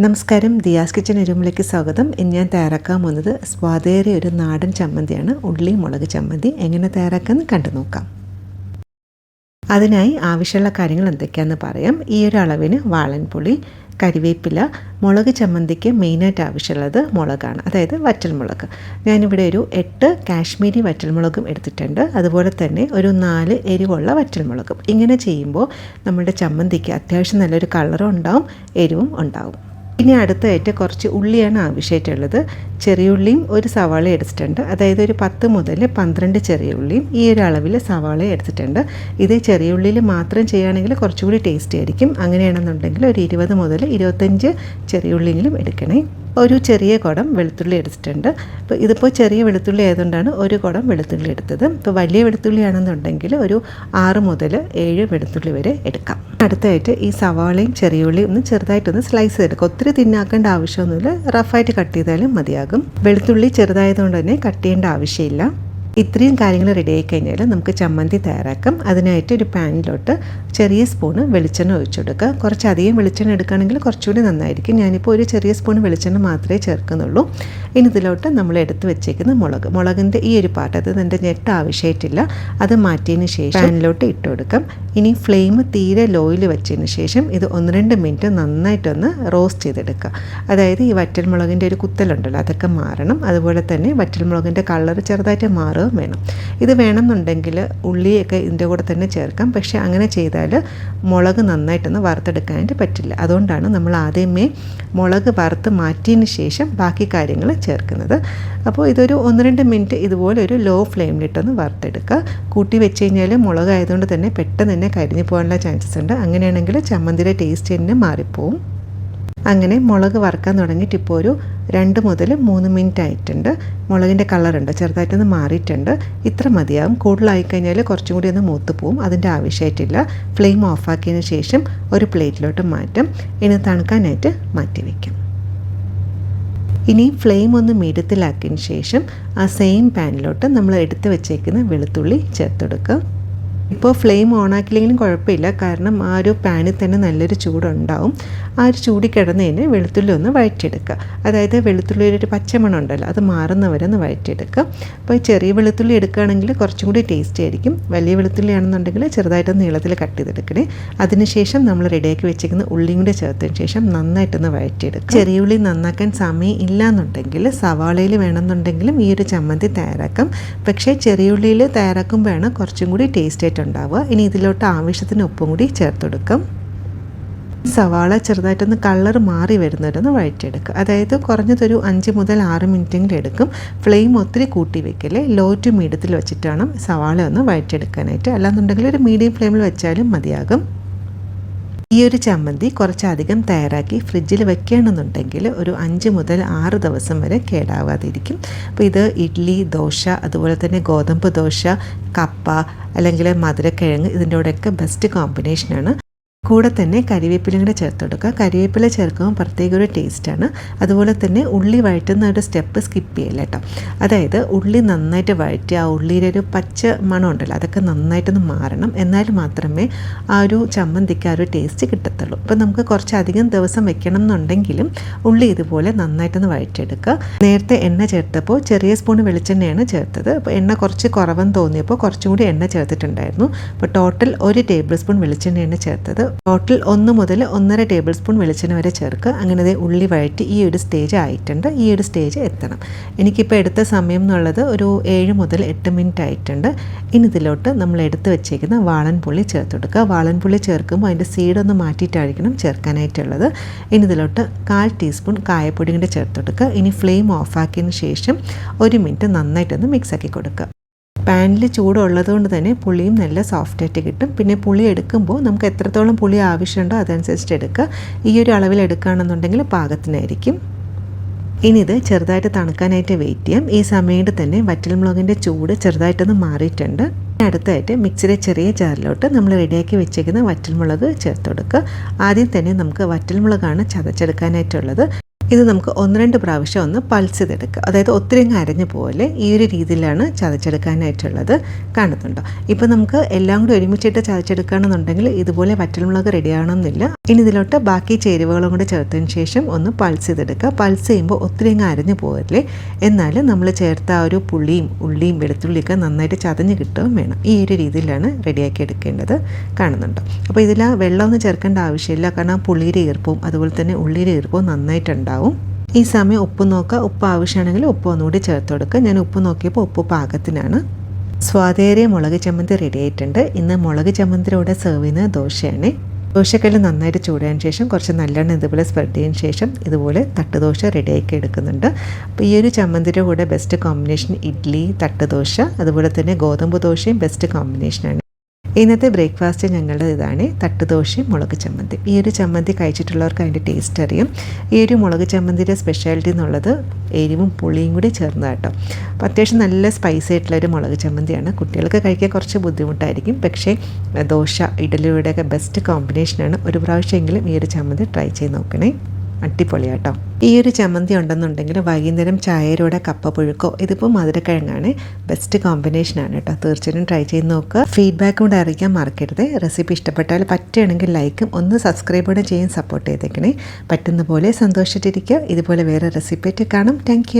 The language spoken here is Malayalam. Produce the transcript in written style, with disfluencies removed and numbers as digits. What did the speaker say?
നമസ്കാരം, ദിയാസ് കിച്ചൻ റൂമിലേക്ക് സ്വാഗതം. ഇന്ന് ഞാൻ തയ്യാറാക്കാൻ പോകുന്നത് സ്വാദേറിയ ഒരു നാടൻ ചമ്മന്തിയാണ്. ഉള്ളി മുളക് ചമ്മന്തി എങ്ങനെ തയ്യാറാക്കാമെന്ന് കണ്ടു നോക്കാം. അതിനായി ആവശ്യമുള്ള കാര്യങ്ങൾ എന്തൊക്കെയാണെന്ന് പറയാം. ഈ ഒരു അളവിന് വാളൻപുളി, കരിവേപ്പില, മുളക് ചമ്മന്തിക്ക് മെയിനായിട്ട് ആവശ്യമുള്ളത് മുളകാണ്, അതായത് വറ്റൽമുളക്. ഞാനിവിടെ ഒരു 8 കാശ്മീരി വറ്റൽമുളകും എടുത്തിട്ടുണ്ട്. അതുപോലെ തന്നെ ഒരു 4 എരിവുള്ള വറ്റൽമുളകും. ഇങ്ങനെ ചെയ്യുമ്പോൾ നമ്മുടെ ചമ്മന്തിക്ക് അത്യാവശ്യം നല്ലൊരു കളറും ഉണ്ടാവും, എരിവും ഉണ്ടാവും. ഇനി അടുത്തായിട്ട് കുറച്ച് ഉള്ളിയാണ് ആവശ്യമായിട്ടുള്ളത്. ചെറിയ ഉള്ളിയും ഒരു സവാള എടുത്തിട്ടുണ്ട്, അതായത് ഒരു 10 മുതൽ 12 ചെറിയ ഉള്ളിയും ഈ ഒരു അളവിൽ സവാള എടുത്തിട്ടുണ്ട്. ഇത് ചെറിയ ഉള്ളിയിൽ മാത്രം ചെയ്യുകയാണെങ്കിൽ കുറച്ചുകൂടി ടേസ്റ്റി ആയിരിക്കും. അങ്ങനെയാണെന്നുണ്ടെങ്കിൽ ഒരു 20 മുതൽ 25 ചെറിയ ഉള്ളിയെങ്കിലും എടുക്കണേ. ഒരു ചെറിയ കുടം വെളുത്തുള്ളി എടുത്തിട്ടുണ്ട്. ഇപ്പോൾ ഇതിപ്പോൾ ചെറിയ വെളുത്തുള്ളി ആയതുകൊണ്ടാണ് ഒരു കുടം വെളുത്തുള്ളി എടുത്തത്. ഇപ്പോൾ വലിയ വെളുത്തുള്ളി ആണെന്നുണ്ടെങ്കിൽ ഒരു 6 മുതൽ 7 വെളുത്തുള്ളി വരെ എടുക്കാം. അടുത്തായിട്ട് ഈ സവാളയും ചെറിയ ഉള്ളിയും ഒന്ന് ചെറുതായിട്ടൊന്ന് സ്ലൈസ് ചെയ്തെടുക്കുക. ഒത്തിരി തിന്നാക്കേണ്ട ആവശ്യമൊന്നുമില്ല, റഫായിട്ട് കട്ട് ചെയ്താലും മതിയാകും. വെളുത്തുള്ളി ചെറുതായതുകൊണ്ട് തന്നെ കട്ട് ചെയ്യേണ്ട ആവശ്യമില്ല. ഇത്രയും കാര്യങ്ങൾ റെഡി ആയി കഴിഞ്ഞാൽ നമുക്ക് ചമ്മന്തി തയ്യാറാക്കാം. അതിനായിട്ട് ഒരു പാനിലോട്ട് ചെറിയ സ്പൂണ് വെളിച്ചെണ്ണ ഒഴിച്ചു കൊടുക്കുക. കുറച്ചധികം വെളിച്ചെണ്ണ എടുക്കുകയാണെങ്കിൽ കുറച്ചുകൂടി നന്നായിരിക്കും. ഞാനിപ്പോൾ ഒരു ചെറിയ സ്പൂൺ വെളിച്ചെണ്ണ മാത്രമേ ചേർക്കുന്നുള്ളൂ. ഇനി ഇതിലോട്ട് നമ്മൾ എടുത്ത് വെച്ചേക്കുന്ന മുളകിൻ്റെ ഈ ഒരു പാർട്ട്, അത് എൻ്റെ ഞെട്ട് ആവശ്യമായിട്ടില്ല, അത് മാറ്റിയതിന് ശേഷം പാനിലോട്ട് ഇട്ട് കൊടുക്കാം. ഇനി ഫ്ലെയിം തീരെ ലോയിൽ വെച്ചതിന് ശേഷം ഇത് 1-2 മിനിറ്റ് നന്നായിട്ടൊന്ന് റോസ്റ്റ് ചെയ്തെടുക്കുക. അതായത് ഈ വറ്റൽമുളകിൻ്റെ ഒരു കുത്തലുണ്ടല്ലോ, അതൊക്കെ മാറണം. അതുപോലെ തന്നെ വറ്റൽമുളകിൻ്റെ കളർ ചെറുതായിട്ട് മാറുക വേണം. ഇത് വേണമെന്നുണ്ടെങ്കിൽ ഉള്ളിയൊക്കെ ഇതിൻ്റെ കൂടെ തന്നെ ചേർക്കാം. പക്ഷേ അങ്ങനെ ചെയ്താൽ മുളക് നന്നായിട്ടൊന്ന് വറുത്തെടുക്കാനായിട്ട് പറ്റില്ല. അതുകൊണ്ടാണ് നമ്മൾ ആദ്യമേ മുളക് വറുത്ത് മാറ്റിയതിന് ശേഷം ബാക്കി കാര്യങ്ങൾ ചേർക്കുന്നത്. അപ്പോൾ ഇതൊരു 1-2 മിനിറ്റ് ഇതുപോലെ ഒരു ലോ ഫ്ലെയിമിലിട്ടൊന്ന് വറുത്തെടുക്കുക. കൂട്ടി വെച്ച് കഴിഞ്ഞാൽ മുളക് ആയതുകൊണ്ട് തന്നെ പെട്ടെന്ന് തന്നെ കരിഞ്ഞു പോകാനുള്ള ചാൻസസ് ഉണ്ട്. അങ്ങനെയാണെങ്കിൽ ചമ്മന്തിയുടെ ടേസ്റ്റ് തന്നെ മാറിപ്പോവും. അങ്ങനെ മുളക് വറുക്കാൻ തുടങ്ങിയിട്ട് ഇപ്പോൾ ഒരു 2 മുതൽ 3 മിനിറ്റ് ആയിട്ടുണ്ട്. മുളകിൻ്റെ കളറുണ്ട് ചെറുതായിട്ടൊന്ന് മാറിയിട്ടുണ്ട്. ഇത്ര മതിയാവും. കൂടുതലായിക്കഴിഞ്ഞാൽ കുറച്ചും കൂടി ഒന്ന് മൂത്ത് പോവും. അതിൻ്റെ ആവശ്യമായിട്ടില്ല. ഫ്ലെയിം ഓഫാക്കിയതിന് ശേഷം ഒരു പ്ലേറ്റിലോട്ട് മാറ്റും. ഇനി തണുക്കാനായിട്ട് മാറ്റി വയ്ക്കും. ഇനി ഫ്ലെയിം ഒന്ന് മീഡിയത്തിലാക്കിയതിന് ശേഷം ആ സെയിം പാനിലോട്ട് നമ്മൾ എടുത്ത് വെച്ചേക്കുന്ന വെളുത്തുള്ളി ചേർത്തെടുക്കുക. ഇപ്പോൾ ഫ്ലെയിം ഓണാക്കില്ലെങ്കിലും കുഴപ്പമില്ല, കാരണം ആ ഒരു പാനിൽ തന്നെ നല്ലൊരു ചൂടുണ്ടാവും. ആ ഒരു ചൂടി കിടന്നതിന് വെളുത്തുള്ളി ഒന്ന് വഴറ്റിയെടുക്കുക. അതായത് വെളുത്തുള്ളിയുടെ ഒരു പച്ചമണം ഉണ്ടല്ലോ, അത് മാറുന്നവരെ ഒന്ന് വഴറ്റിയെടുക്കുക. അപ്പോൾ ചെറിയ വെളുത്തുള്ളി എടുക്കുകയാണെങ്കിൽ കുറച്ചും കൂടി ടേസ്റ്റി ആയിരിക്കും. വലിയ വെളുത്തുള്ളി ആണെന്നുണ്ടെങ്കിൽ ചെറുതായിട്ടൊന്ന് നീളത്തിൽ കട്ട് ചെയ്തെടുക്കണേ. അതിനുശേഷം നമ്മൾ റെഡിയാക്കി വെച്ചിരിക്കുന്ന ഉള്ളിയും കൂടി ചേർത്തതിന് ശേഷം നന്നായിട്ടൊന്ന് വഴറ്റിയെടുക്കുക. ചെറിയ ഉള്ളി നന്നാക്കാൻ സമയം ഇല്ലയെന്നുണ്ടെങ്കിൽ സവാളയിൽ വേണമെന്നുണ്ടെങ്കിലും ഈ ഒരു ചമ്മന്തി തയ്യാറാക്കാം. പക്ഷേ ചെറിയ ഉള്ളിയിൽ തയ്യാറാക്കുമ്പോഴാണ് കുറച്ചും കൂടി ടേസ്റ്റ് ഉണ്ടാവുക. ഇനി ഇതിലോട്ട് ആവശ്യത്തിന് ഉപ്പും കൂടി ചേർത്ത് കൊടുക്കാം. സവാള ചെറുതായിട്ടൊന്ന് കളർ മാറി വരുന്നവരൊന്ന് വഴറ്റിയെടുക്കുക. അതായത് കുറഞ്ഞതൊരു 5 മുതൽ 6 മിനിറ്റെങ്കിലും എടുക്കും. ഫ്ലെയിം ഒത്തിരി കൂട്ടി വെക്കല്ലേ, ലോ ടു മീഡിയത്തിൽ വെച്ചിട്ട് വേണം സവാള ഒന്ന് വഴറ്റിയെടുക്കാനായിട്ട്. അല്ലാന്നുണ്ടെങ്കിൽ ഒരു മീഡിയം ഫ്ലെയിമിൽ വെച്ചാലും മതിയാകും. ഈ ഒരു ചമ്മന്തി കുറച്ചധികം തയ്യാറാക്കി ഫ്രിഡ്ജിൽ വെക്കുകയാണെന്നുണ്ടെങ്കിൽ ഒരു 5 മുതൽ 6 ദിവസം വരെ കേടാവാതിരിക്കും. അപ്പോൾ ഇത് ഇഡ്ഡലി, ദോശ, അതുപോലെ തന്നെ ഗോതമ്പ് ദോശ, കപ്പ അല്ലെങ്കിൽ മധുരക്കിഴങ്ങ്, ഇതിൻ്റെ കൂടെയൊക്കെ ബെസ്റ്റ് കോമ്പിനേഷനാണ്. കൂടെ തന്നെ കരിവേപ്പിലയും കൂടെ ചേർത്ത് കൊടുക്കുക. കരിവേപ്പില ചേർക്കുമ്പോൾ പ്രത്യേക ഒരു ടേസ്റ്റാണ്. അതുപോലെ തന്നെ ഉള്ളി വഴറ്റുന്ന ഒരു സ്റ്റെപ്പ് സ്കിപ്പ് ചെയ്യില്ല കേട്ടോ. അതായത് ഉള്ളി നന്നായിട്ട് വഴറ്റി ആ ഉള്ളിയുടെ ഒരു പച്ച മണം ഉണ്ടല്ലോ, അതൊക്കെ നന്നായിട്ടൊന്ന് മാറണം. എന്നാൽ മാത്രമേ ആ ഒരു ചമ്മന്തിക്ക് ആ ഒരു ടേസ്റ്റ് കിട്ടത്തുള്ളൂ. അപ്പോൾ നമുക്ക് കുറച്ചധികം ദിവസം വെക്കണം എന്നുണ്ടെങ്കിലും ഉള്ളി ഇതുപോലെ നന്നായിട്ടൊന്ന് വഴറ്റിയെടുക്കുക. നേരത്തെ എണ്ണ ചേർത്തപ്പോൾ ചെറിയ സ്പൂൺ വെളിച്ചെണ്ണയാണ് ചേർത്തത്. അപ്പോൾ എണ്ണ കുറച്ച് കുറവെന്ന് തോന്നിയപ്പോൾ കുറച്ചും കൂടി എണ്ണ ചേർത്തിട്ടുണ്ടായിരുന്നു. അപ്പോൾ ടോട്ടൽ 1 ടേബിൾ സ്പൂൺ വെളിച്ചെണ്ണയാണ് ചേർത്തത്. ടോട്ടൽ 1 മുതൽ 1.5 ടേബിൾ സ്പൂൺ വെളിച്ചെണ്ണ വരെ ചേർക്കുക. അങ്ങനെ ഉള്ളി വഴറ്റി ഈ ഒരു സ്റ്റേജ് ആയിട്ടുണ്ട്. ഈ ഒരു സ്റ്റേജ് എത്തണം. എനിക്കിപ്പോൾ എടുത്ത സമയം എന്നുള്ളത് ഒരു 7 മുതൽ 8 മിനിറ്റ് ആയിട്ടുണ്ട്. ഇനി ഇതിലോട്ട് നമ്മൾ എടുത്ത് വെച്ചേക്കുന്ന വാളൻപുളി ചേർത്ത് കൊടുക്കുക. വാളൻപുളി ചേർക്കുമ്പോൾ അതിൻ്റെ സീഡൊന്ന് മാറ്റിയിട്ടായിരിക്കണം ചേർക്കാനായിട്ടുള്ളത്. ഇനി ഇതിലോട്ട് 1/4 ടീസ്പൂൺ കായപ്പൊടി കൂടി ചേർത്ത് കൊടുക്കുക. ഇനി ഫ്ലെയിം ഓഫാക്കിയതിന് ശേഷം 1 മിനിറ്റ് നന്നായിട്ടൊന്ന് മിക്സാക്കി കൊടുക്കുക. പാനിൽ ചൂടുള്ളത് കൊണ്ട് തന്നെ പുളിയും നല്ല സോഫ്റ്റായിട്ട് കിട്ടും. പിന്നെ പുളി എടുക്കുമ്പോൾ നമുക്ക് എത്രത്തോളം പുളി ആവശ്യമുണ്ടോ അതനുസരിച്ചിട്ട് എടുക്കുക. ഈ ഒരു അളവിൽ എടുക്കുകയാണെന്നുണ്ടെങ്കിൽ പാകത്തിനായിരിക്കും. ഇനി ഇത് ചെറുതായിട്ട് തണുക്കാനായിട്ട് വെയിറ്റ് ചെയ്യാം. ഈ സമയത്ത് തന്നെ വറ്റൽമുളകിൻ്റെ ചൂട് ചെറുതായിട്ടൊന്ന് മാറിയിട്ടുണ്ട്. അടുത്തായിട്ട് മിക്സിയുടെ ചെറിയ ജാറിലോട്ട് നമ്മൾ റെഡിയാക്കി വെച്ചേക്കുന്ന വറ്റൽമുളക് ചേർത്ത് കൊടുക്കുക. ആദ്യം തന്നെ നമുക്ക് വറ്റൽമുളകാണ് ചതച്ചെടുക്കാനായിട്ടുള്ളത്. ഇത് നമുക്ക് 1-2 പ്രാവശ്യം ഒന്ന് പൾസ് ചെയ്തെടുക്കുക. അതായത് ഒത്തിരി അങ്ങ് അരഞ്ഞ പോലെ ഈ ഒരു രീതിയിലാണ് ചതച്ചെടുക്കാനായിട്ടുള്ളത്. കാണുന്നുണ്ടോ? ഇപ്പോൾ നമുക്ക് എല്ലാം കൂടി ഒരുമിച്ചിട്ട് ചതച്ചെടുക്കുകയാണെന്നുണ്ടെങ്കിൽ ഇതുപോലെ വറ്റൽമുളക് റെഡിയാകണമെന്നില്ല. ഇനി ഇതിലോട്ട് ബാക്കി ചേരുവകളും കൂടി ചേർത്തതിന് ശേഷം ഒന്ന് പൾസ് ചെയ്തെടുക്കുക. പൾസ് ചെയ്യുമ്പോൾ ഒത്തിരി അങ്ങ് അരഞ്ഞു പോകല്ലേ. എന്നാൽ നമ്മൾ ചേർത്ത ആ ഒരു പുളിയും ഉള്ളിയും വെളുത്തുള്ളിയൊക്കെ നന്നായിട്ട് ചതഞ്ഞ് കിട്ടുകയും വേണം. ഈ ഒരു രീതിയിലാണ് റെഡിയാക്കി എടുക്കേണ്ടത്. കാണുന്നുണ്ടോ? അപ്പോൾ ഇതിൽ വെള്ളമൊന്നും ചേർക്കേണ്ട ആവശ്യമില്ല. കാരണം പുളിയുടെ ഈർപ്പവും അതുപോലെ തന്നെ ഉള്ളിയുടെ ഈർപ്പവും നന്നായിട്ടുണ്ടാവും. ഈ സമയം ഉപ്പ് നോക്കുക. ഉപ്പ് ആവശ്യമാണെങ്കിൽ ഉപ്പ് ഒന്നുകൂടി ചേർത്ത് കൊടുക്കുക. ഞാൻ ഉപ്പ് നോക്കിയപ്പോൾ ഉപ്പ് പാകത്തിനാണ്. സ്വാദേറിയ മുളക് ചമ്മന്തി റെഡി ആയിട്ടുണ്ട്. ഇന്ന് മുളക് ചമ്മന്തിയുടെ സെർവ് ചെയ്യുന്ന ദോശയാണ്. ദോശക്കല്ല് നന്നായിട്ട് ചൂടാൻ ശേഷം കുറച്ച് നല്ലെണ്ണ ഇതുപോലെ സ്പ്രെഡ് ചെയ്തതിന് ശേഷം ഇതുപോലെ തട്ടുദോശ റെഡിയാക്കി എടുക്കുന്നുണ്ട്. അപ്പോൾ ഈ ഒരു ചമ്മന്തിയുടെ കൂടെ ബെസ്റ്റ് കോമ്പിനേഷൻ ഇഡ്ഡലി, തട്ടുദോശ, അതുപോലെ തന്നെ ഗോതമ്പ് ദോശയും ബെസ്റ്റ് കോമ്പിനേഷനാണ്. ഇന്നത്തെ ബ്രേക്ക്ഫാസ്റ്റ് ഞങ്ങളുടെ ഇതാണ് തട്ടുദോശയും മുളക് ചമ്മന്തി. ഈ ഒരു ചമ്മന്തി കഴിച്ചിട്ടുള്ളവർക്ക് അതിൻ്റെ ടേസ്റ്റ് അറിയാം. ഈ ഒരു മുളക് ചമ്മന്തിയുടെ സ്പെഷ്യാലിറ്റി എന്നുള്ളത് എരിവും പുളിയും കൂടി ചേർന്നതാട്ടോ. അപ്പോൾ അത്യാവശ്യം നല്ല സ്പൈസി ആയിട്ടുള്ളൊരു മുളക് ചമ്മന്തിയാണ്. കുട്ടികൾക്ക് കഴിക്കാൻ കുറച്ച് ബുദ്ധിമുട്ടായിരിക്കും. പക്ഷേ ദോശ ഇഡ്ഡലിയുടെയൊക്കെ ബെസ്റ്റ് കോമ്പിനേഷനാണ്. ഒരു പ്രാവശ്യമെങ്കിലും ഈ ഒരു ചമ്മന്തി ട്രൈ ചെയ്ത് നോക്കണേ. അടിപൊളിയാട്ടോ. ഈ ഒരു ചമ്മന്തി ഉണ്ടെന്നുണ്ടെങ്കിൽ വൈകുന്നേരം ചായയുടെ കപ്പ പുഴുക്കോ, ഇതിപ്പോൾ മധുരക്കിഴങ്ങാണ്, ബെസ്റ്റ് കോമ്പിനേഷനാണ് കേട്ടോ. തീർച്ചയായും ട്രൈ ചെയ്ത് നോക്കുക. ഫീഡ്ബാക്ക് കൊണ്ട് അറിയിക്കാൻ മറക്കരുത്. റെസിപ്പി ഇഷ്ടപ്പെട്ടാൽ പറ്റുകയാണെങ്കിൽ ലൈക്കും ഒന്ന് സബ്സ്ക്രൈബോടെ ചെയ്യാൻ സപ്പോർട്ട് ചെയ്തേക്കണേ. പറ്റുന്ന പോലെ സന്തോഷിച്ചിരിക്കുക. ഇതുപോലെ വേറെ റെസിപ്പി ആയിട്ട് കാണും. താങ്ക്